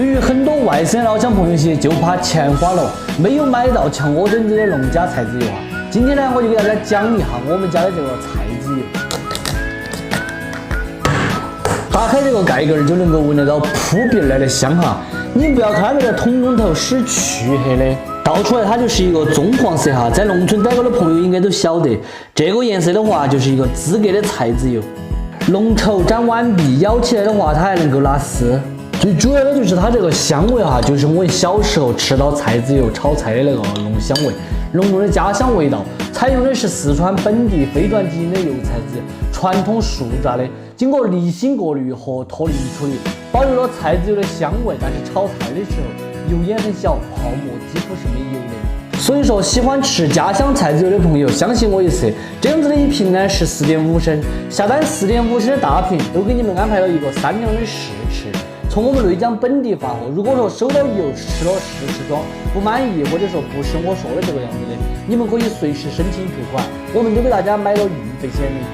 对于很多外省老乡朋友些，就怕钱花了，没有买到像我这的农家菜籽油啊。今天呢，我就给大家讲一下我们家的这个菜籽油。打开这个盖盖就能够闻得到扑鼻而来的香哈。你不要看这个桶中头是黢黑的，倒出来它就是一个棕黄色哈。在农村待过的朋友应该都晓得，这个颜色的话就是一个资格的菜籽油。龙头沾完毕，咬起来的话它还能够拉丝。最主要的就是它这个香味哈，就是我小时候吃到菜籽油炒菜的那个浓香味，浓浓的家乡味道。采用的是四川本地非转基因的油菜籽，传统速榨的，经过离心过滤和脱磷处理，保留了菜籽油的香味。但是炒菜的时候油烟很小，泡沫几乎是没有的。所以说，喜欢吃家乡菜籽油的朋友，相信我一次，这样子的一瓶呢是4.5升，下单4.5升的大瓶，都给你们安排了一个3两的试吃。从我们内江本地发货，如果说收到油吃了试吃装不满意，或者说不是我说的这个样子的，你们可以随时申请退款，我们都给大家买了运费险的。